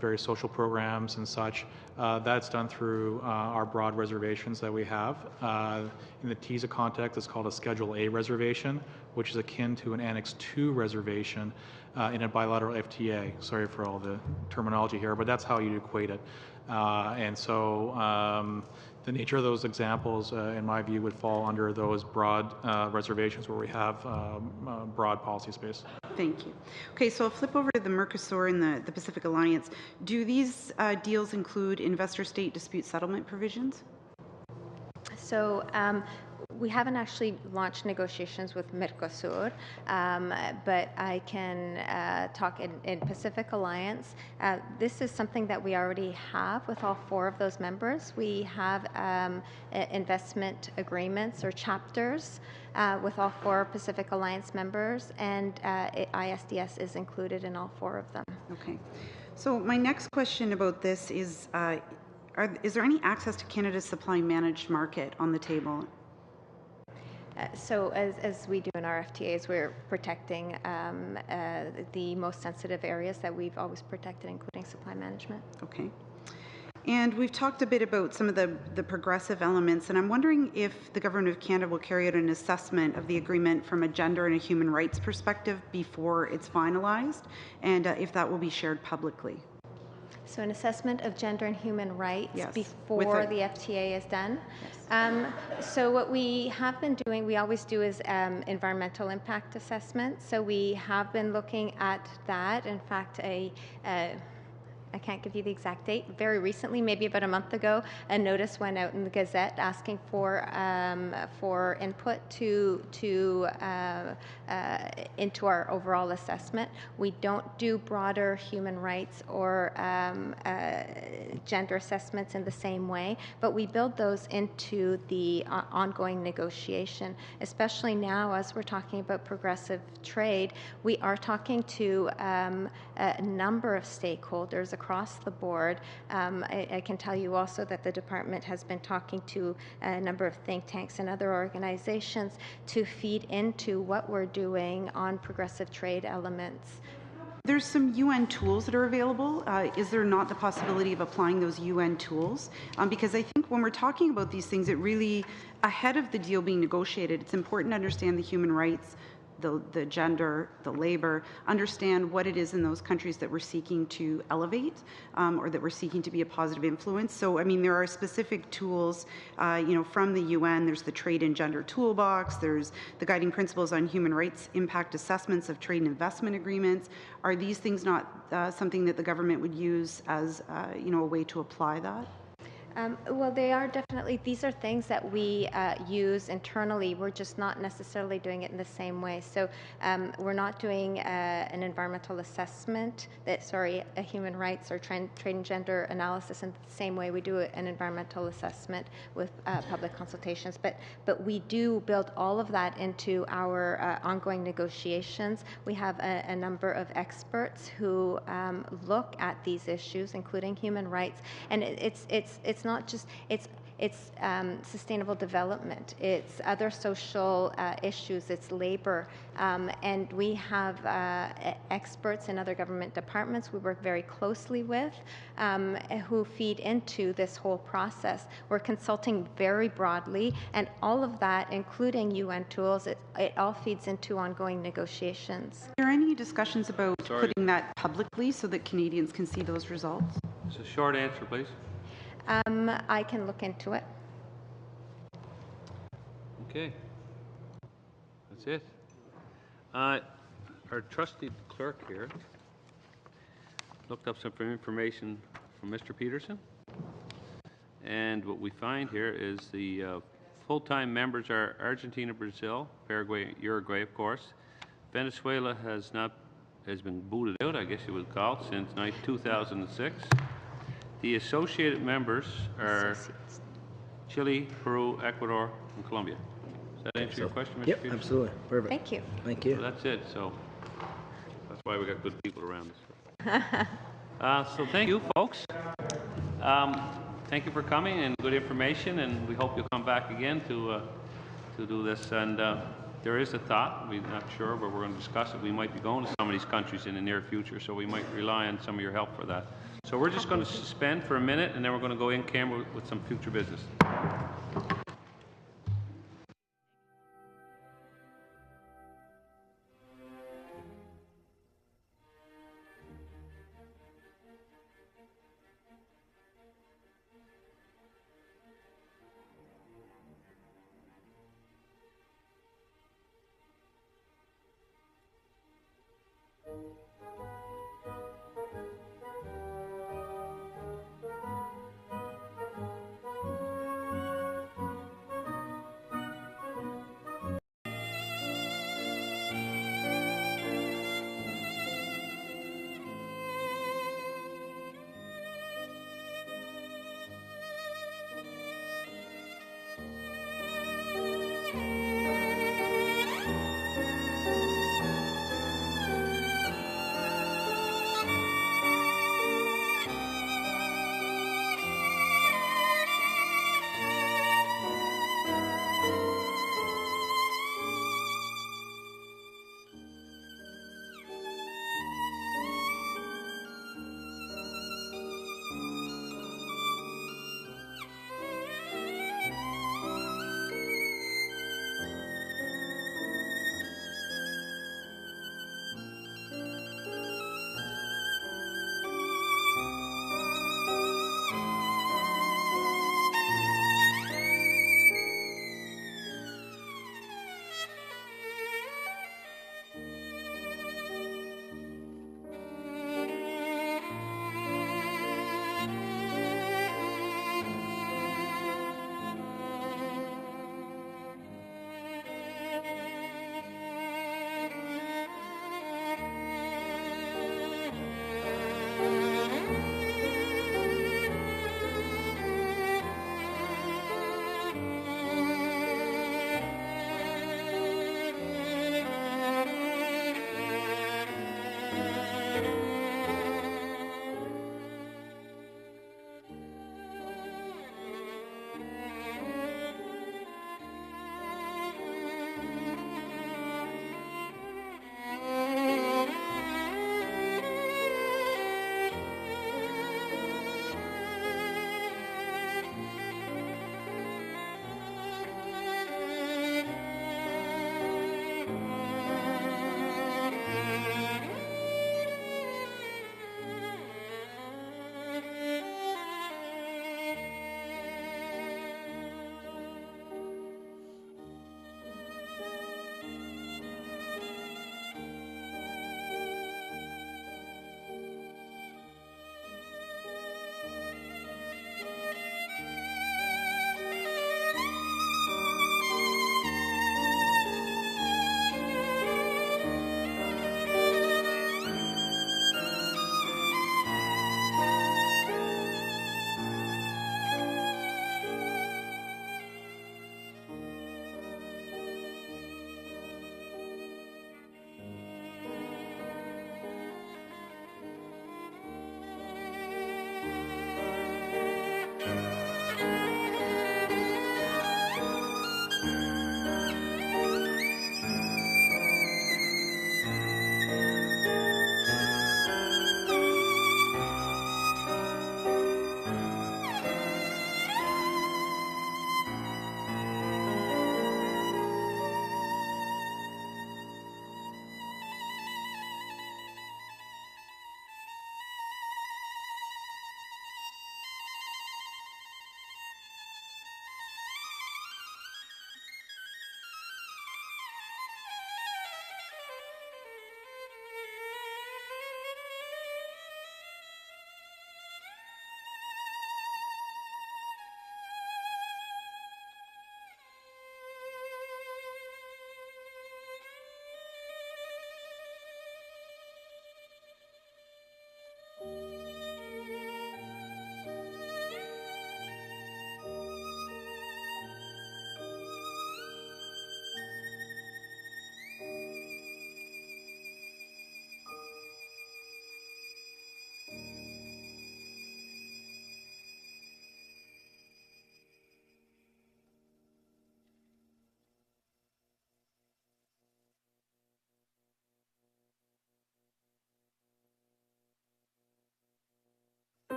various social programs and such, that's done through our broad reservations that we have. In the TISA context, it's called a Schedule A reservation, which is akin to an Annex II reservation in a bilateral FTA. Sorry for all the terminology here, but that's how you equate it. And so the nature of those examples, in my view, would fall under those broad reservations where we have broad policy space. Thank you. Okay, so I'll flip over to the Mercosur and the Pacific Alliance. Do these deals include investor-state dispute settlement provisions? So we haven't actually launched negotiations with Mercosur, but I can talk in Pacific Alliance. This is something that we already have with all 4 of those members. We have investment agreements or chapters with all 4 Pacific Alliance members, and ISDS is included in all 4 of them. Okay. So my next question about this is there any access to Canada's supply managed market on the table? So as we do in our FTAs, we're protecting the most sensitive areas that we've always protected, including supply management. Okay. And we've talked a bit about some of the progressive elements, and I'm wondering if the Government of Canada will carry out an assessment of the agreement from a gender and a human rights perspective before it's finalized, and if that will be shared publicly. So an assessment of gender and human rights before the FTA is done. Yes. So what we have been doing, we always do, is environmental impact assessment. So we have been looking at that. In fact, I can't give you the exact date. Very recently, maybe about a month ago, a notice went out in the Gazette asking for input into our overall assessment. We don't do broader human rights or gender assessments in the same way, but we build those into the ongoing negotiation. Especially now, as we're talking about progressive trade, we are talking to a number of stakeholders across the board. I can tell you also that the department has been talking to a number of think tanks and other organizations to feed into what we're doing on progressive trade elements. There's some UN tools that are available. Is there not the possibility of applying those UN tools? Because I think when we're talking about these things, it really, ahead of the deal being negotiated, it's important to understand the human rights, the gender, the labor, understand what it is in those countries that we're seeking to elevate or that we're seeking to be a positive influence. So, I mean, there are specific tools, from the UN. There's the Trade and Gender Toolbox. There's the Guiding Principles on Human Rights Impact Assessments of Trade and Investment Agreements. Are these things not something that the government would use as, a way to apply that? Well, they are definitely, these are things that we use internally. We're just not necessarily doing it in the same way. So we're not doing an environmental assessment, a human rights or trade and gender analysis in the same way we do an environmental assessment with public consultations. But we do build all of that into our ongoing negotiations. We have a number of experts who look at these issues, including human rights, and it's not just it's sustainable development, it's other social issues, it's labor, and we have experts in other government departments we work very closely with who feed into this whole process. We're consulting very broadly, and all of that, including UN tools, it all feeds into ongoing negotiations. Are there any discussions about putting that publicly so that Canadians can see those results? It's a short answer, please. I can look into it. Okay. That's it. Our trusty clerk here looked up some information from Mr. Peterson. And what we find here is the full-time members are Argentina, Brazil, Paraguay, Uruguay, of course. Venezuela has been booted out, I guess you would call it, since 2006. The associated members are Chile, Peru, Ecuador, and Colombia. Does that answer your question, Mr. Yep, Peterson? absolutely. Perfect. Thank you. Thank you. So that's it. So that's why we got good people around us. So thank you, folks. Thank you for coming and good information, and we hope you'll come back again to do this. And there is a thought, we're not sure, but we're going to discuss it. We might be going to some of these countries in the near future, so we might rely on some of your help for that. So we're just going to suspend for a minute, and then we're going to go in camera with some future business.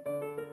you.